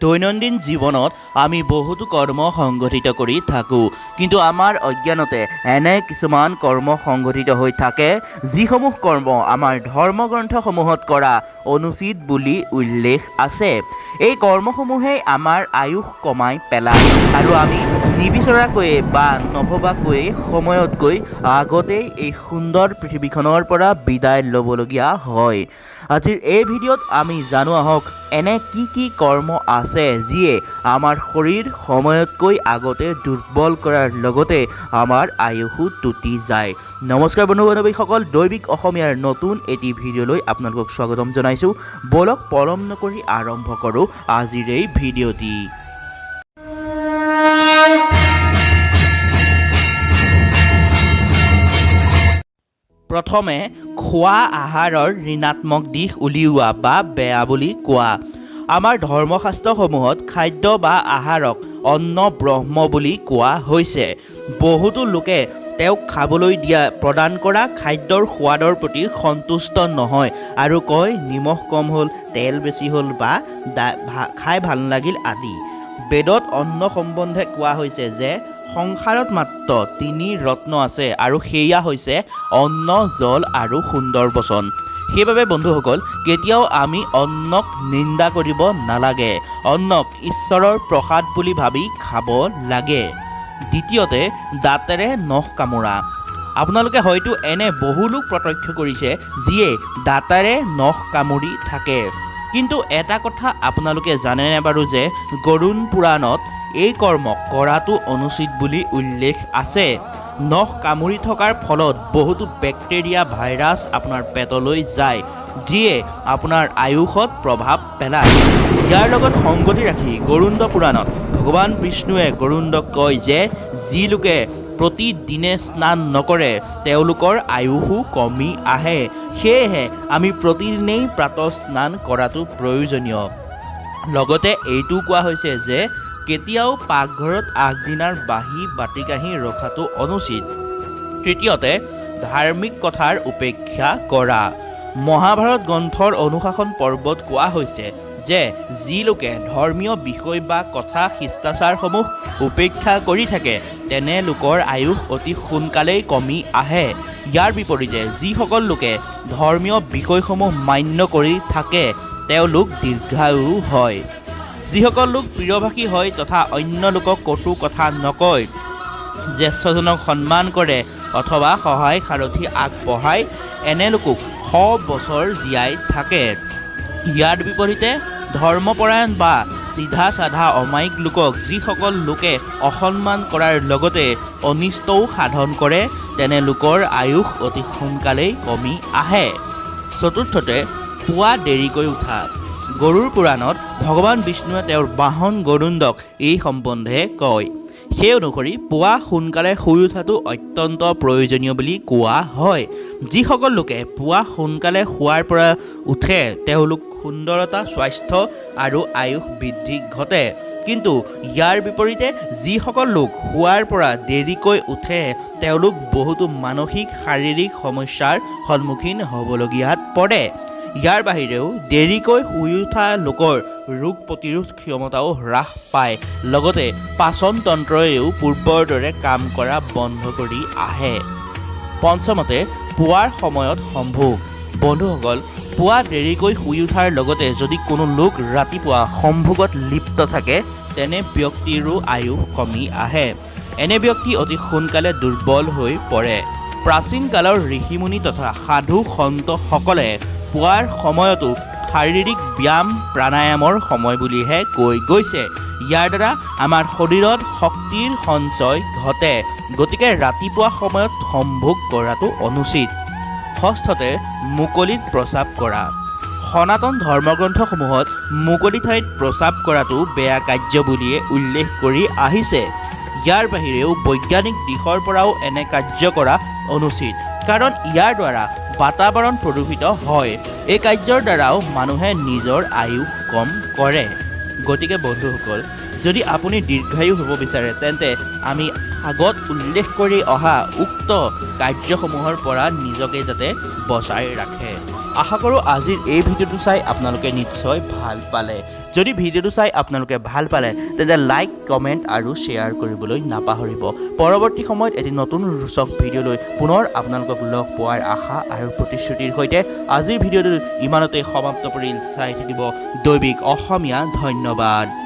দৈনন্দিন জীৱনত আমি বহুতো কৰ্ম সংগঠিত কৰি থাকোঁ, কিন্তু আমাৰ অজ্ঞানতে এনে কিছুমান কৰ্ম সংগঠিত হৈ থাকে যিসমূহ কৰ্ম আমাৰ ধৰ্মগ্ৰন্থসমূহত কৰা অনুচিত বুলি উল্লেখ আছে। এই কৰ্মসমূহেই আমাৰ আয়ুস কমাই পেলায় আৰু আমি নিবিচৰাকৈয়ে বা নভবাকৈয়ে সময়তকৈ আগতেই এই সুন্দৰ পৃথিৱীখনৰ পৰা বিদায় ল'বলগীয়া হয়। আজিৰ এই ভিডিঅ'ত আমি জানো আহক এনে কি কৰ্ম আছে যিয়ে আমাৰ শৰীৰ সময়তকৈ আগতে দুৰ্বল কৰাৰ লগতে আমাৰ আয়ুসো টুটি যায়। নমস্কাৰ বন্ধু বান্ধৱীসকল, দৈবিক অসমীয়াৰ নতুন এটি ভিডিঅ'লৈ আপোনালোকক স্বাগতম জনাইছোঁ। বলক পলম নকৰি আৰম্ভ কৰোঁ আজিৰ এই ভিডিঅ'টি। প্ৰথমে খোৱা আহাৰৰ ঋণাত্মক দিশ উলিওৱা বা বেয়া বুলি কোৱা। আমাৰ ধৰ্মশাস্ত্ৰসমূহত খাদ্য বা আহাৰক অন্ন ব্ৰহ্ম বুলি কোৱা হৈছে। বহুতো লোকে তেওঁক খাবলৈ দিয়া প্ৰদান কৰা খাদ্যৰ সোৱাদৰ প্ৰতি সন্তুষ্ট নহয় আৰু কয় নিমখ কম হ'ল, তেল বেছি হ'ল বা খাই ভাল লাগিল আদি। বেদত অন্ন সম্বন্ধে কোৱা হৈছে যে সংসাৰত মাত্ৰ ৩ ৰত্ন আছে আৰু সেয়া হৈছে অন্ন, জল আৰু সুন্দৰ বচন। সেইবাবে বন্ধুসকল, কেতিয়াও আমি অন্নক নিন্দা কৰিব নালাগে। অন্নক ঈশ্বৰৰ প্ৰসাদ বুলি ভাবি খাব লাগে। দ্বিতীয়তে, দাঁতেৰে নখ কামোৰা। আপোনালোকে হয়তো এনে বহু লোক প্ৰত্যক্ষ কৰিছে যিয়ে দাঁতেৰে নখ কামুৰি থাকে। কিন্তু এটা কথা আপোনালোকে জানেনে বাৰু যে গৰুড় পুৰাণত এই কৰ্ম কৰাটো অনুচিত বুলি উল্লেখ আছে। নখ কামুৰি থকাৰ ফলত বহুতো বেক্টেৰিয়া, ভাইৰাছ আপোনাৰ পেটলৈ যায়, যিয়ে আপোনাৰ আয়ুসত প্ৰভাৱ পেলায়। ইয়াৰ লগত সংগতি ৰাখি গৰুড় পুৰাণত ভগৱান বিষ্ণুৱে গৰুড়ক কয় যে যি লোকে প্ৰতিদিনে স্নান নকৰে তেওঁলোকৰ আয়ুসো কমি আহে। সেয়েহে আমি প্ৰতিদিনেই প্ৰাতঃ স্নান কৰাটো প্ৰয়োজনীয়। লগতে এইটো কোৱা হৈছে যে কেতিয়াও পাকঘৰত আগদিনাৰ বাঁহী বাতি কাঁহী ৰখাটো অনুচিত। তৃতীয়তে, ধাৰ্মিক কথাৰ উপেক্ষা কৰা। মহাভাৰত গ্ৰন্থৰ অনুশাসন পৰ্বত কোৱা হৈছে যে যি লোকে ধৰ্মীয় বিষয় বা কথা শিষ্টাচাৰসমূহ উপেক্ষা কৰি থাকে তেনে লোকৰ আয়ুস অতি সোনকালেই কমি আহে। ইয়াৰ বিপৰীতে যিসকল লোকে ধৰ্মীয় বিষয়সমূহ মান্য কৰি থাকে তেওঁলোক দীৰ্ঘায়ু হয়। যিসকল লোক প্ৰিয়ভাষী হয় তথা অন্য লোকক কটু কথা নকয়, জ্যেষ্ঠজনক সন্মান কৰে অথবা সহায় সাৰথি আগবঢ়ায়, এনে লোকক 100 বছৰ জীয়াই থাকে। ইয়াৰ বিপৰীতে ধৰ্মপৰায়ণ বা চিধা চাধা অমায়িক লোকক যিসকল লোকে অসন্মান কৰাৰ লগতে অনিষ্টও সাধন কৰে তেনে লোকৰ আয়ুস অতি সোনকালেই কমি আহে। চতুৰ্থতে, পুৱা দেৰিকৈ উঠা। গৰুড় পুৰাণত ভগৱান বিষ্ণুৱে তেওঁৰ বাহন গৰুড়ক এই সম্বন্ধে কয়। সেই অনুসৰি পুৱা সোনকালে শুই উঠাটো অত্যন্ত প্ৰয়োজনীয় বুলি কোৱা হয়। যিসকল লোকে পুৱা সোনকালে শোৱাৰ পৰা উঠে তেওঁলোক সুন্দৰতা, স্বাস্থ্য আৰু আয়ুস বৃদ্ধি ঘটে। কিন্তু ইয়াৰ বিপৰীতে যিসকল লোক শোৱাৰ পৰা দেৰিকৈ উঠে তেওঁলোক বহুতো মানসিক শাৰীৰিক সমস্যাৰ সন্মুখীন হ'বলগীয়াত পৰে। ইয়াৰ বাহিৰেও দেৰিকৈ শুই উঠা লোকৰ ৰোগ প্ৰতিৰোধ ক্ষমতাও হ্ৰাস পায়, লগতে পাচন তন্ত্ৰইও পূৰ্বৰ দৰে কাম কৰা বন্ধ কৰি আহে। পঞ্চমতে, পুৱাৰ সময়ত সম্ভোগ। বন্ধুসকল, পুৱা দেৰিকৈ শুই উঠাৰ লগতে যদি কোনো লোক ৰাতিপুৱা সম্ভোগত লিপ্ত থাকে তেনে ব্যক্তিৰো আয়ুস কমি আহে। এনে ব্যক্তি অতি সোনকালে দুৰ্বল হৈ পৰে। প্ৰাচীন কালৰ ঋষিমুনি তথা সাধু সন্তসকলে পুৱাৰ সময়তো শাৰীৰিক ব্যায়াম প্ৰাণায়ামৰ সময় বুলিহে কৈ গৈছে। ইয়াৰ দ্বাৰা আমাৰ শৰীৰত শক্তিৰ সঞ্চয় ঘটে, গতিকে ৰাতিপুৱা সময়ত সম্ভোগ কৰাটো অনুচিত। ষষ্ঠতে, মুকলিত প্ৰস্ৰাৱ কৰা। সনাতন ধৰ্মগ্ৰন্থসমূহত মুকলি ঠাইত প্ৰস্ৰাৱ কৰাটো বেয়া কাৰ্য বুলিয়ে উল্লেখ কৰি আহিছে। ইয়াৰ বাহিৰেও বৈজ্ঞানিক দিশৰ পৰাও এনে কাৰ্য কৰা অনুচিত, কাৰণ ইয়াৰ দ্বাৰা বাতাবৰণ প্ৰদূষিত হয়। এই কাৰ্যৰ দ্বাৰাও মানুহে নিজৰ আয়ুস কম কৰে। গতিকে বন্ধুসকল, যদি আপুনি দীৰ্ঘায়ু হ'ব বিচাৰে তেন্তে আমি আগত উল্লেখ কৰি অহা উক্ত কাৰ্যসমূহৰ পৰা নিজকে যাতে বচাই ৰাখে। আশা কৰোঁ আজিৰ এই ভিডিঅ'টো চাই আপোনালোকে নিশ্চয় ভাল পালে। যদি ভিডিঅ'টো চাই আপোনালোকে ভাল পালে তেন্তে লাইক কমেণ্ট আৰু শ্বেয়াৰ কৰিবলৈ নাপাহৰিব পৰৱৰ্তী সময়ত এটি নতুন ৰোচক ভিডিঅ' লৈ পুনৰ আপোনালোকক লগ পোৱাৰ আশা আৰু প্ৰতিশ্ৰুতিৰ সৈতে আজিৰ ভিডিঅ'টো ইমানতে সমাপ্ত কৰি চাই থাকিব দৈবিক অসমীয়া ধন্যবাদ।